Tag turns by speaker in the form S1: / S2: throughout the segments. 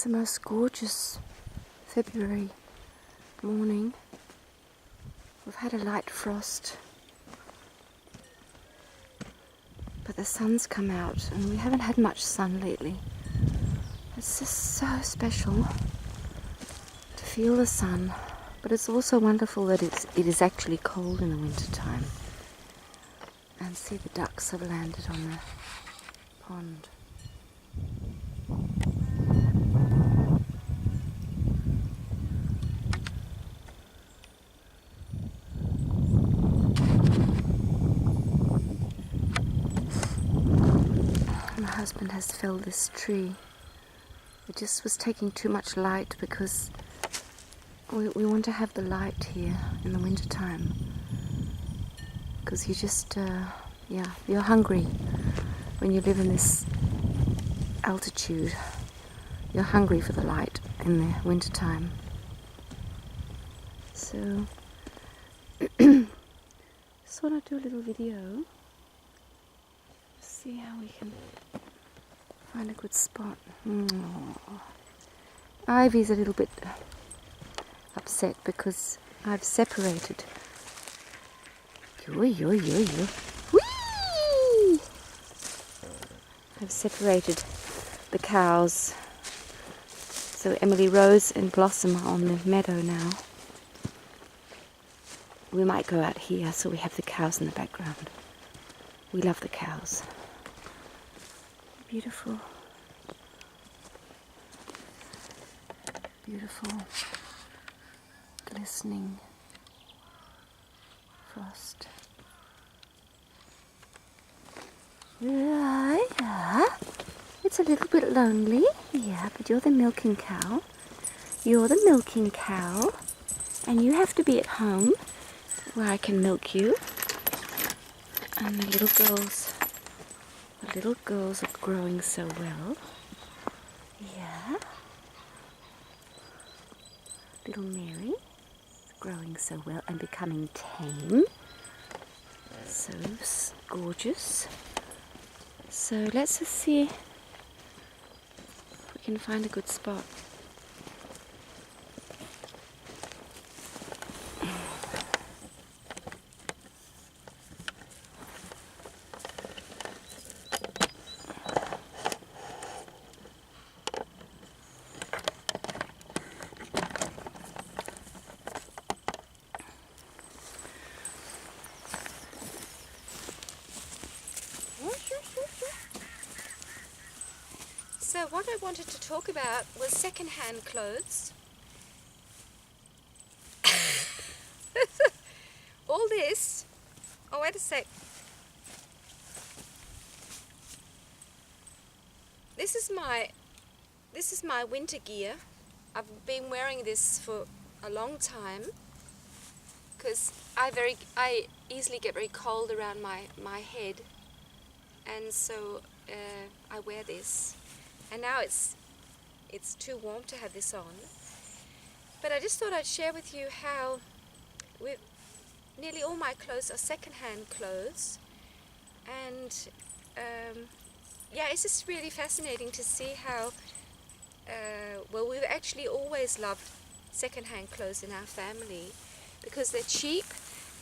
S1: It's the most gorgeous February morning. We've had a light frost, but the sun's come out and we haven't had much sun lately. It's just so special to feel the sun, but it's also wonderful that it is actually cold in the winter time. And see, the ducks have landed on the pond. My husband has felled this tree. It just was taking too much light because we want to have the light here in the winter time. Because you just, you're hungry when you live in this altitude. You're hungry for the light in the winter time. So, just want to do a little video. See how we can find a good spot. Ivy's a little bit upset because I've separated. Whee! I've separated the cows. So Emily Rose and Blossom are on the meadow now. We might go out here so we have the cows in the background. We love the cows. Beautiful. Beautiful. Glistening frost. Yeah. It's a little bit lonely. Yeah, but you're the milking cow. You're the milking cow. And you have to be at home where I can milk you. And the little girls are growing so well. Yeah. Little Mary is growing so well and becoming tame. So gorgeous. So let's just see if we can find a good spot. So what I wanted to talk about was second-hand clothes. All this. Oh, wait a sec. This is my winter gear. I've been wearing this for a long time because I easily get very cold around my head, and so I wear this. And now it's too warm to have this on. But I just thought I'd share with you how nearly all my clothes are second-hand clothes. And it's just really fascinating to see how, we've actually always loved second-hand clothes in our family because they're cheap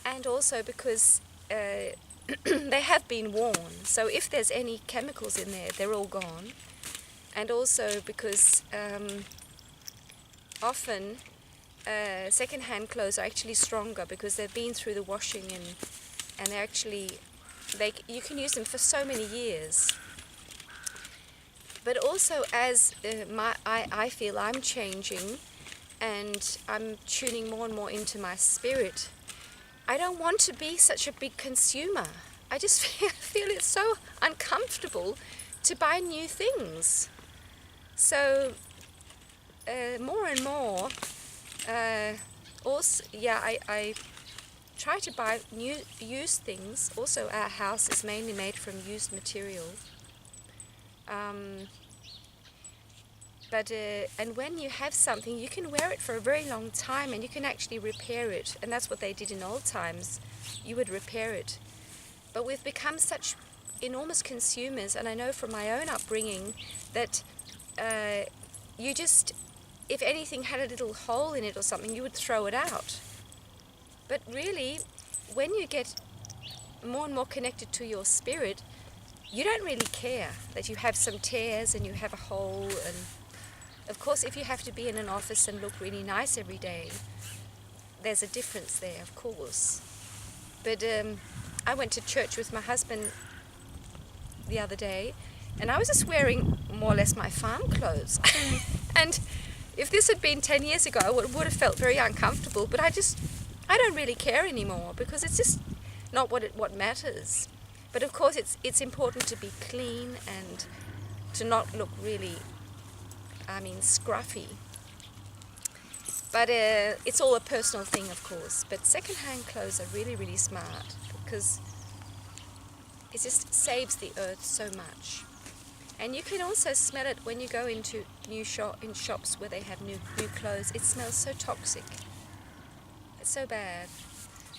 S1: and also because they have been worn. So if there's any chemicals in there, they're all gone. And also because often second-hand clothes are actually stronger because they've been through the washing and they're actually, you can use them for so many years. But also as I feel I'm changing and I'm tuning more and more into my spirit, I don't want to be such a big consumer. I just feel it's so uncomfortable to buy new things. So more and more, I try to buy used things. Also, our house is mainly made from used material. And when you have something, you can wear it for a very long time and you can actually repair it. And that's what they did in old times. You would repair it. But we've become such enormous consumers, and I know from my own upbringing that you just, if anything had a little hole in it or something, you would throw it out. But really, when you get more and more connected to your spirit, you don't really care that you have some tears and you have a hole. And of course, if you have to be in an office and look really nice every day, there's a difference there, of course. But I went to church with my husband the other day, and I was just wearing more or less my farm clothes. And if this had been 10 years ago, I would have felt very uncomfortable, but I don't really care anymore, because it's just not what matters. But of course, it's important to be clean and to not look really, scruffy. But it's all a personal thing, of course. But second-hand clothes are really, really smart, because it just saves the earth so much. And you can also smell it when you go into in shops where they have new clothes. It smells so toxic. It's so bad.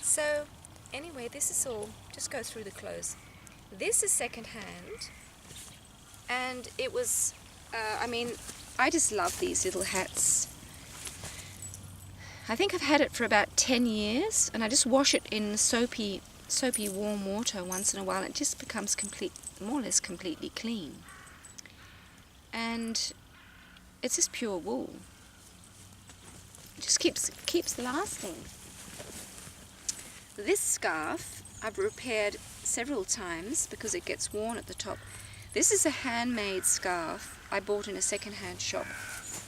S1: So anyway, this is all. Just go through the clothes. This is second-hand, and it was. I just love these little hats. I think I've had it for about 10 years, and I just wash it in soapy warm water once in a while. It just becomes more or less completely clean. And it's just pure wool. It just keeps lasting. This scarf I've repaired several times because it gets worn at the top. This is a handmade scarf I bought in a second-hand shop,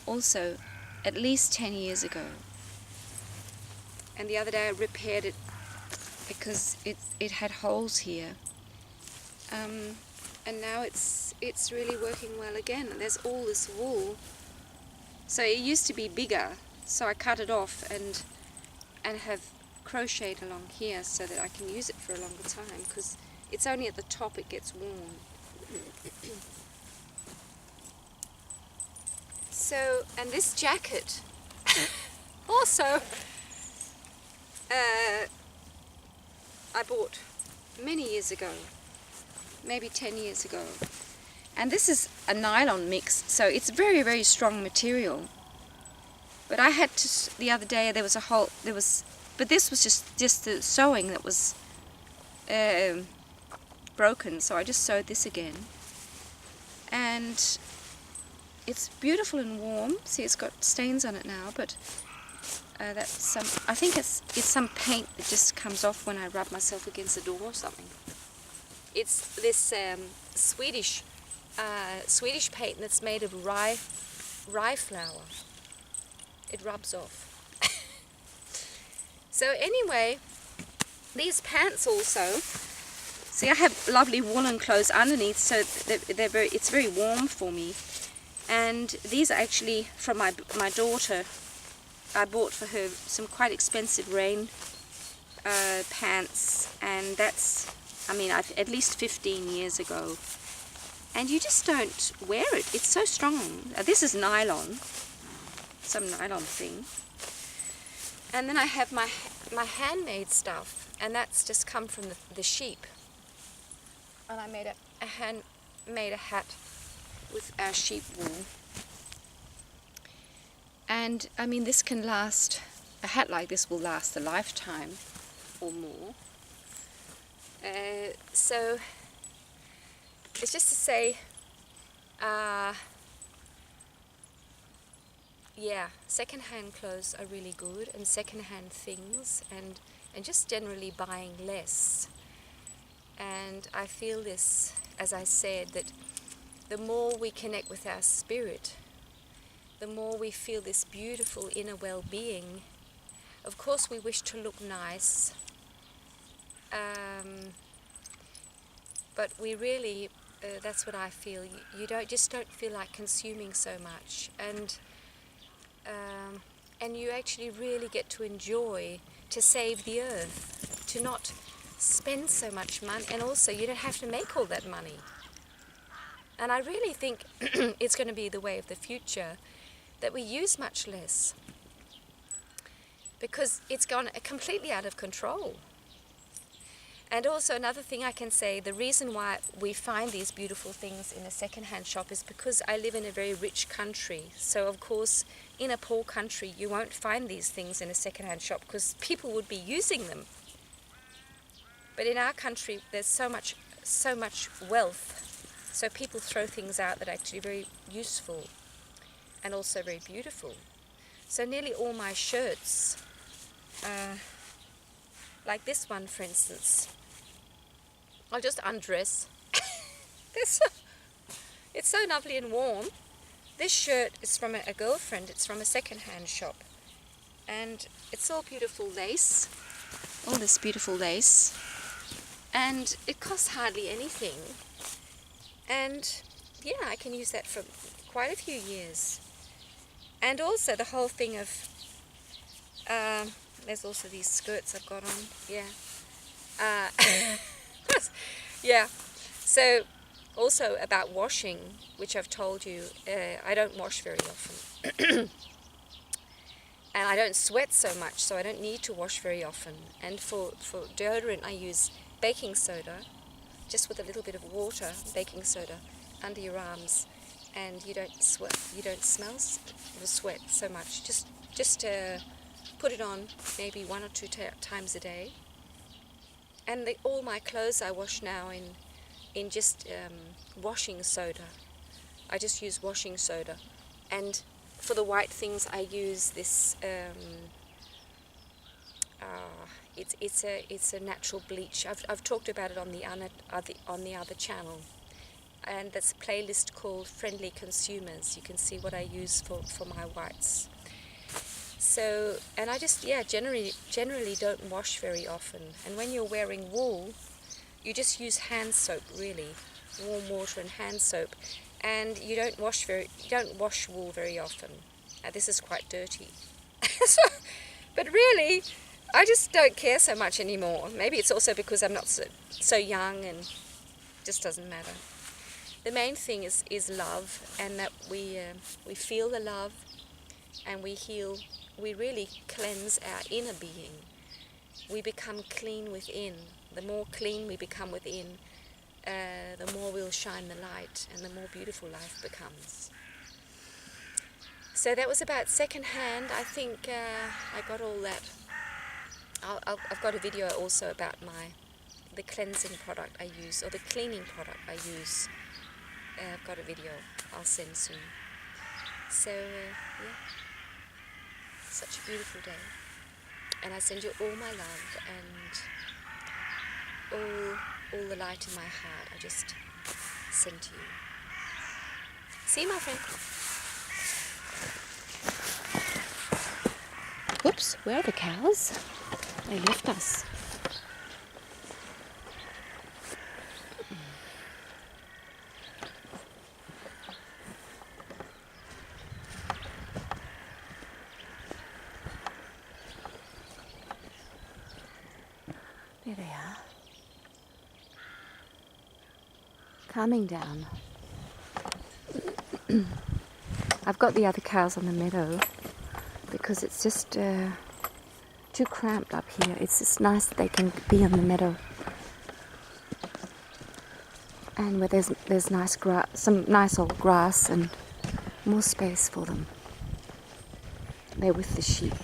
S1: also at least 10 years ago. And the other day I repaired it because it had holes here. And now it's really working well again. There's all this wool. So it used to be bigger, so I cut it off and have crocheted along here so that I can use it for a longer time, because it's only at the top it gets worn. So, and this jacket also I bought many years ago, maybe 10 years ago. And this is a nylon mix, so it's very, very strong material. But I had to, the other day but this was just the sewing that was broken, so I just sewed this again. And it's beautiful and warm. See, it's got stains on it now, but I think it's some paint that just comes off when I rub myself against the door or something. It's this Swedish paint that's made of rye flour. It rubs off. So anyway, these pants also. See, I have lovely woolen clothes underneath, so it's very warm for me. And these are actually from my daughter. I bought for her some quite expensive rain pants, and that's, at least 15 years ago. And you just don't wear it. It's so strong. This is nylon, some nylon thing. And then I have my handmade stuff, and that's just come from the sheep. And I made a hat with our sheep wool. And this can last, a hat like this will last a lifetime or more. So it's just to say, second-hand clothes are really good, and second-hand things, and just generally buying less. And I feel this, as I said, that the more we connect with our spirit, the more we feel this beautiful inner well-being. Of course, we wish to look nice, but we really, that's what I feel. You don't feel like consuming so much, and you actually really get to enjoy, to save the earth, to not spend so much money, and also you don't have to make all that money. And I really think it's going to be the way of the future, that we use much less, because it's gone completely out of control. And also another thing I can say, the reason why we find these beautiful things in a second-hand shop is because I live in a very rich country. So of course, in a poor country, you won't find these things in a second-hand shop because people would be using them. But in our country, there's so much wealth. So people throw things out that are actually very useful and also very beautiful. So nearly all my shirts, like this one for instance, I'll just undress. It's so lovely and warm. This shirt is from a girlfriend. It's from a second-hand shop. And it's all beautiful lace. All this beautiful lace. And it costs hardly anything. And yeah, I can use that for quite a few years. And also the whole thing of, there's also these skirts I've got on. Yeah. Yeah. So also about washing, which I've told you, I don't wash very often. And I don't sweat so much, so I don't need to wash very often. And for deodorant, I use baking soda, just with a little bit of water, baking soda, under your arms, and you don't sweat. You don't smell the sweat so much. Just put it on maybe 1 or 2 times a day. And all my clothes I wash now in just washing soda. I just use washing soda. And for the white things I use this, it's a natural bleach. I've talked about it on the other channel. And that's a playlist called Friendly Consumers. You can see what I use for my whites. So, and I just, generally don't wash very often. And when you're wearing wool, you just use hand soap, really, warm water and hand soap, and you don't wash wool very often. This is quite dirty. But really, I just don't care so much anymore. Maybe it's also because I'm not so young and just doesn't matter. The main thing is love, and that we feel the love, and we heal. We really cleanse our inner being. We become clean within. The more clean we become within, the more we'll shine the light, and the more beautiful life becomes. So that was about second-hand. I think I got all that. I've got a video also about the cleansing product I use, or the cleaning product I use. I've got a video I'll send soon. So, yeah. Such a beautiful day. And I send you all my love and all the light in my heart. I just send to you. See you, my friend. Whoops, where are the cows? They left us. There they are. Calming down. I've got the other cows on the meadow because it's just too cramped up here. It's just nice that they can be on the meadow. And where there's nice grass, some nice old grass and more space for them. They're with the sheep.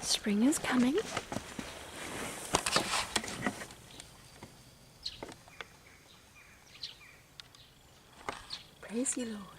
S1: Spring is coming. Praise you, Lord.